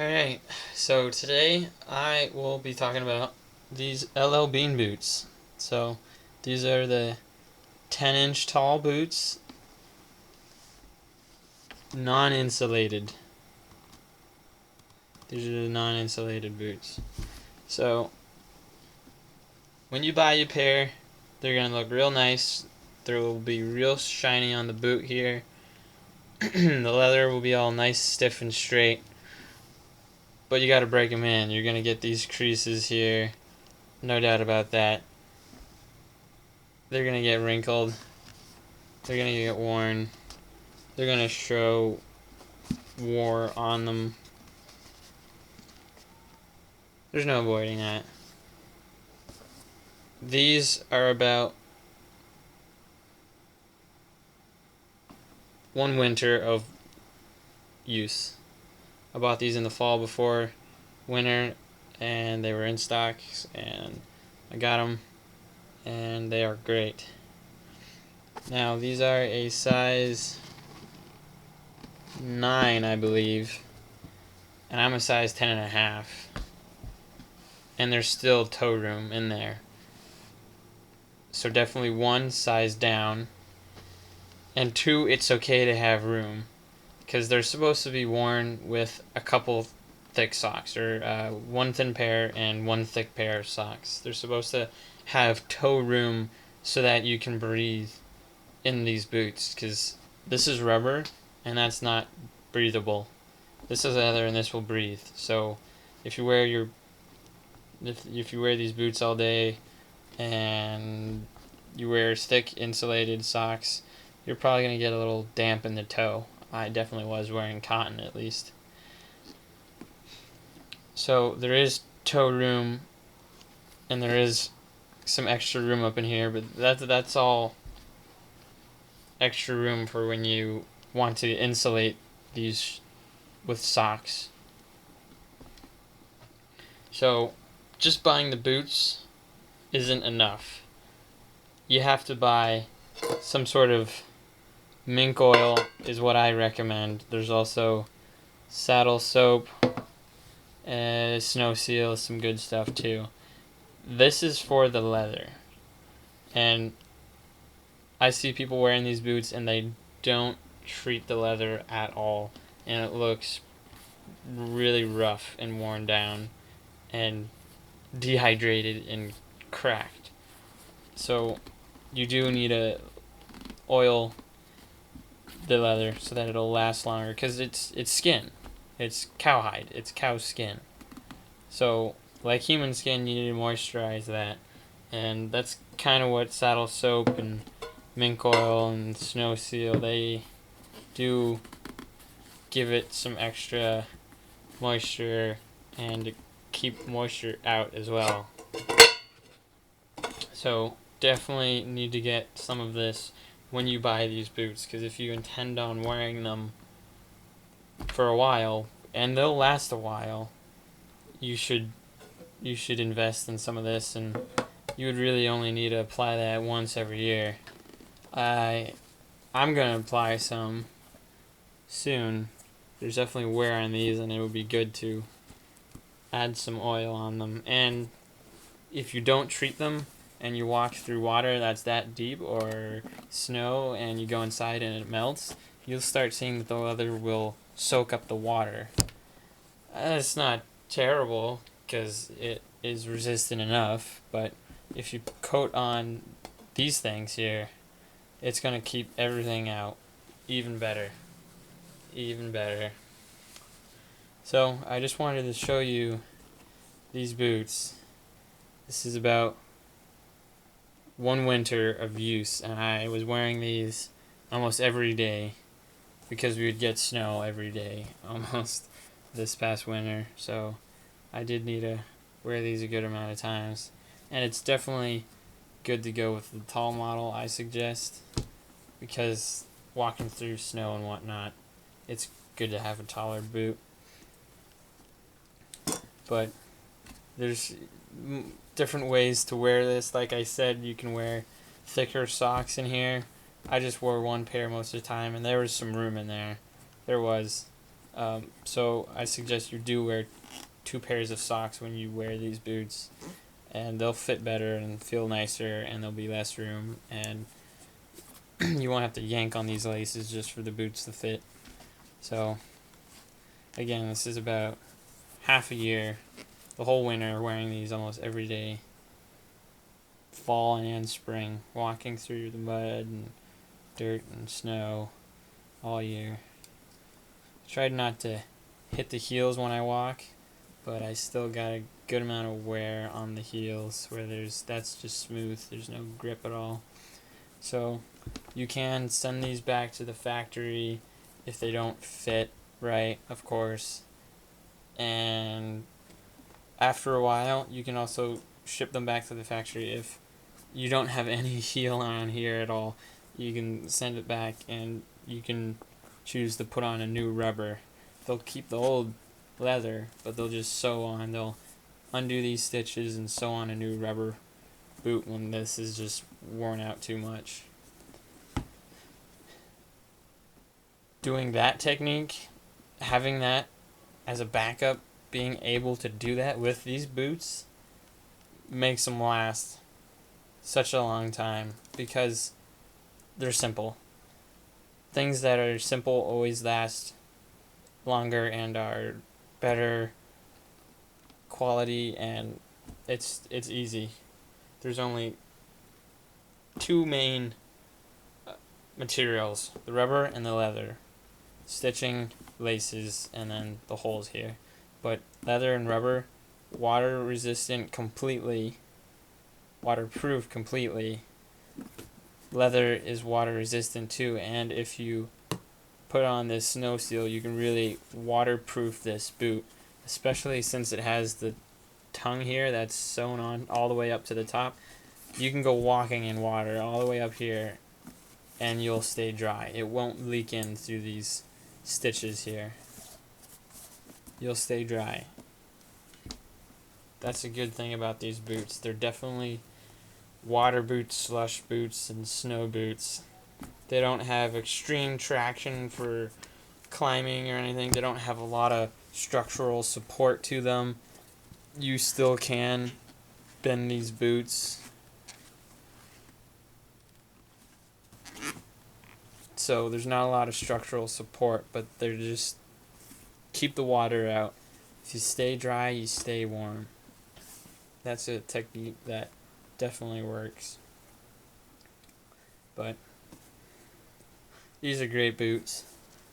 Alright, so today I will be talking about these L.L.Bean boots. So these are the 10-inch tall boots, non-insulated. These are the non-insulated boots. So when you buy your pair, they're going to look real nice. They will be real shiny on the boot here. The leather will be all nice, stiff, and straight. But you got to break them in. You're going to get these creases here. No doubt about that. They're going to get wrinkled. They're going to get worn. They're going to show war on them. There's no avoiding that. These are about one winter of use. I bought these in the fall before winter, and they were in stock, and I got them, and they are great. Now, these are a size 9, I believe, and I'm a size 10.5, and there's still toe room in there. So definitely one size down, and 2, it's okay to have room, because they're supposed to be worn with a couple thick socks, or one thin pair and one thick pair of socks. They're supposed to have toe room so that you can breathe in these boots, because this is rubber and that's not breathable. This is leather and this will breathe. So if you wear these boots all day and you wear thick insulated socks, you're probably going to get a little damp in the toe. I definitely was wearing cotton, at least. So there is toe room, and there is some extra room up in here, but that's all extra room for when you want to insulate these with socks. So just buying the boots isn't enough. You have to buy some sort of mink oil is what I recommend. There's also saddle soap, snow seal, some good stuff too. This is for the leather, and I see people wearing these boots and they don't treat the leather at all, and it looks really rough and worn down and dehydrated and cracked. So you do need to oil the leather so that it'll last longer, because it's skin. It's cowhide. It's cow skin. So like human skin, you need to moisturize that, and that's kind of what saddle soap and mink oil and snow seal, they do give it some extra moisture and to keep moisture out as well. So definitely need to get some of this when you buy these boots, because if you intend on wearing them for a while, and they'll last a while, you should invest in some of this, and you would really only need to apply that once every year. I'm gonna apply some soon. There's definitely wear on these, and it would be good to add some oil on them. And if you don't treat them and you walk through water that's that deep, or snow, and you go inside and it melts, you'll start seeing that the leather will soak up the water. It's not terrible because it is resistant enough, but if you coat on these things here, it's going to keep everything out even better. Even better. So I just wanted to show you these boots. This is about one winter of use, and I was wearing these almost every day because we would get snow every day almost this past winter. So I did need to wear these a good amount of times, and it's definitely good to go with the tall model, I suggest, because walking through snow and whatnot, it's good to have a taller boot. But there's different ways to wear this. Like I said, you can wear thicker socks in here. I just wore one pair most of the time, and there was some room in there. There was. So I suggest you do wear 2 pairs of socks when you wear these boots, and they'll fit better and feel nicer, and there'll be less room, and you won't have to yank on these laces just for the boots to fit. So again, this is about half a year, the whole winter, wearing these almost every day, fall and spring, walking through the mud and dirt and snow all year. Tried not to hit the heels when I walk, but I still got a good amount of wear on the heels where that's just smooth, there's no grip at all. So you can send these back to the factory if they don't fit right, of course. And after a while, you can also ship them back to the factory if you don't have any heel on here at all. You can send it back and you can choose to put on a new rubber. They'll keep the old leather, but they'll just sew on. They'll undo these stitches and sew on a new rubber boot when this is just worn out too much. Doing that technique, having that as a backup, being able to do that with these boots makes them last such a long time because they're simple. Things that are simple always last longer and are better quality, and it's easy. There's only 2 main materials, the rubber and the leather. Stitching, laces, and then the holes here. But leather and rubber, water resistant completely, waterproof completely. Leather is water resistant too, and if you put on this snow seal, you can really waterproof this boot, especially since it has the tongue here that's sewn on all the way up to the top. You can go walking in water all the way up here and you'll stay dry. It won't leak in through these stitches here. You'll stay dry. That's a good thing about these boots. They're definitely water boots, slush boots, and snow boots. They don't have extreme traction for climbing or anything. They don't have a lot of structural support to them. You still can bend these boots. So there's not a lot of structural support, but they're just keep the water out. If you stay dry, you stay warm. That's a technique that definitely works. But these are great boots.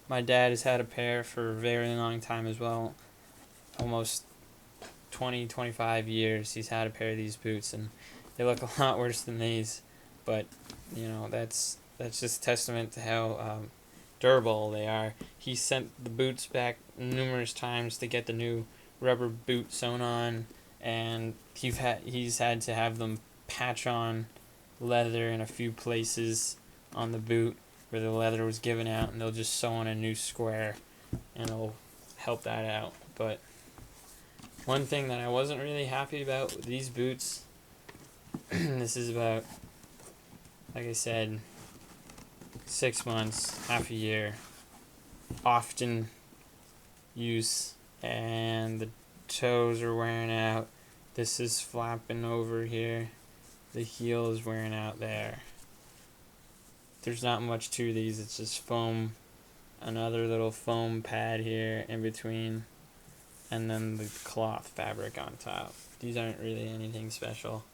My dad has had a pair for a very long time as well. Almost 20-25 years he's had a pair of these boots, and they look a lot worse than these. But, that's just testament to how durable they are. He sent the boots back numerous times to get the new rubber boot sewn on, and he's had to have them patch on leather in a few places on the boot where the leather was given out, and they'll just sew on a new square and it'll help that out. But one thing that I wasn't really happy about with these boots, this is about, like I said, 6 months, half a year, often use, and the toes are wearing out. This is flapping over here. The heel is wearing out there. There's not much to these. It's just foam, another little foam pad here in between, and then the cloth fabric on top. These aren't really anything special.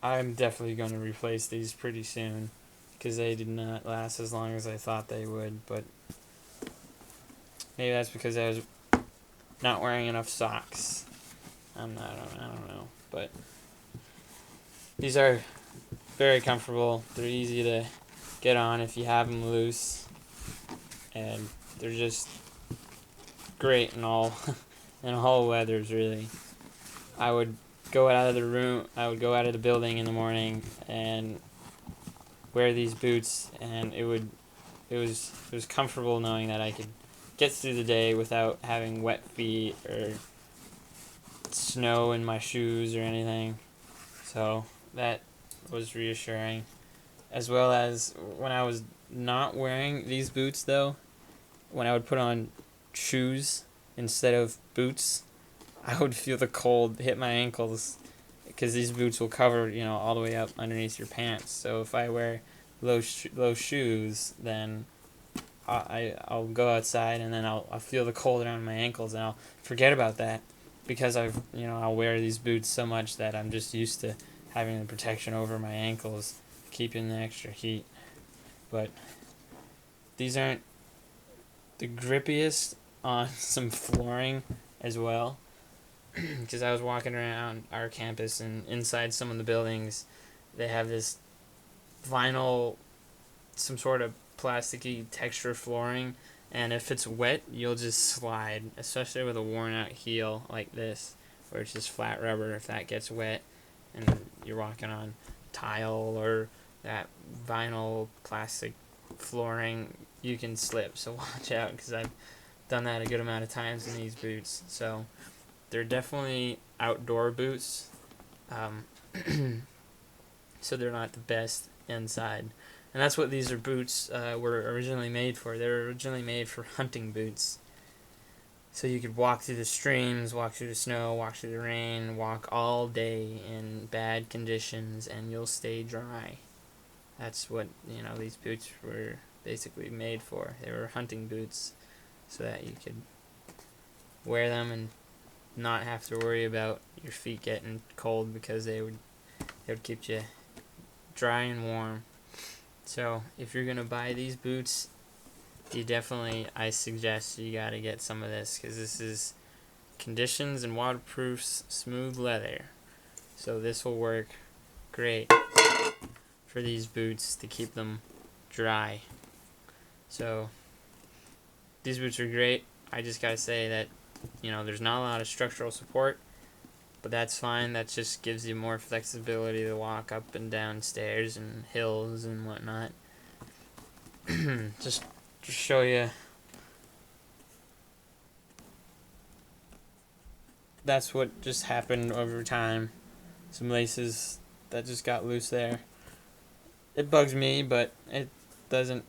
I'm definitely going to replace these pretty soon because they did not last as long as I thought they would, but maybe that's because I was not wearing enough socks. I don't know, but these are very comfortable. They're easy to get on if you have them loose, and they're just great in all in all weathers, really. I would go out of the building in the morning and wear these boots, and it was comfortable knowing that I could get through the day without having wet feet or snow in my shoes or anything. So that was reassuring. as well as when I was not wearing these boots though, when I would put on shoes instead of boots, I would feel the cold hit my ankles because these boots will cover, all the way up underneath your pants. So if I wear low shoes, then I'll go outside and then I'll feel the cold around my ankles and I'll forget about that because I'll wear these boots so much that I'm just used to having the protection over my ankles, keeping the extra heat. But these aren't the grippiest on some flooring as well, because I was walking around our campus and inside some of the buildings they have this vinyl, some sort of plasticky texture flooring, and if it's wet you'll just slide, especially with a worn out heel like this where it's just flat rubber. If that gets wet and you're walking on tile or that vinyl plastic flooring, you can slip, so watch out, because I've done that a good amount of times in these boots. So they're definitely outdoor boots, so they're not the best inside. And that's what these boots were originally made for. They were originally made for hunting boots. So you could walk through the streams, walk through the snow, walk through the rain, walk all day in bad conditions, and you'll stay dry. That's what, these boots were basically made for. They were hunting boots so that you could wear them and not have to worry about your feet getting cold, because they would keep you dry and warm. So if you're gonna buy these boots, I suggest you gotta get some of this, because this is conditions and waterproof smooth leather. So this will work great for these boots to keep them dry. So these boots are great. I just gotta say that there's not a lot of structural support, but that's fine. That just gives you more flexibility to walk up and down stairs and hills and whatnot. just to show you, that's what just happened over time. Some laces that just got loose there. It bugs me, but it doesn't.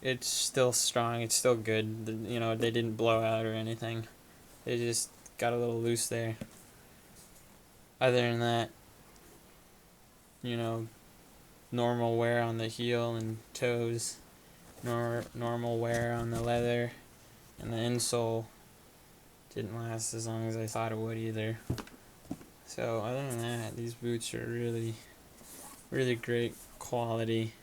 It's still strong. It's still good. They didn't blow out or anything. They just got a little loose there. Other than that, normal wear on the heel and toes, normal wear on the leather, and the insole didn't last as long as I thought it would either. So other than that, these boots are really, really great quality.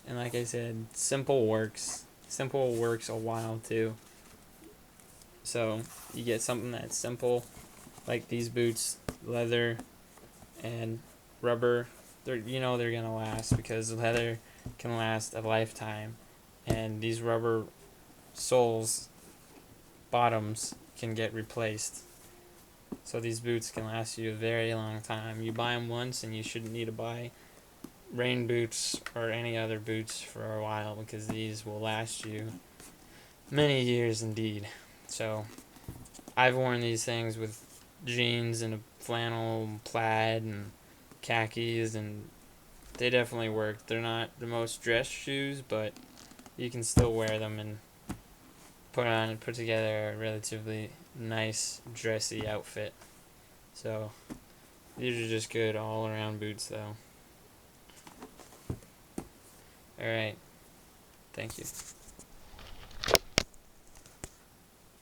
And like I said, simple works. Simple works a while too. So you get something that's simple, like these boots, leather and rubber. They're gonna last, because leather can last a lifetime, and these rubber soles, bottoms, can get replaced. So these boots can last you a very long time. You buy them once and you shouldn't need to buy rain boots or any other boots for a while, because these will last you many years indeed. So I've worn these things with jeans and a flannel, plaid, and khakis, and they definitely work. They're not the most dress shoes, but you can still wear them and put together a relatively nice dressy outfit. So these are just good all around boots though. Alright, thank you.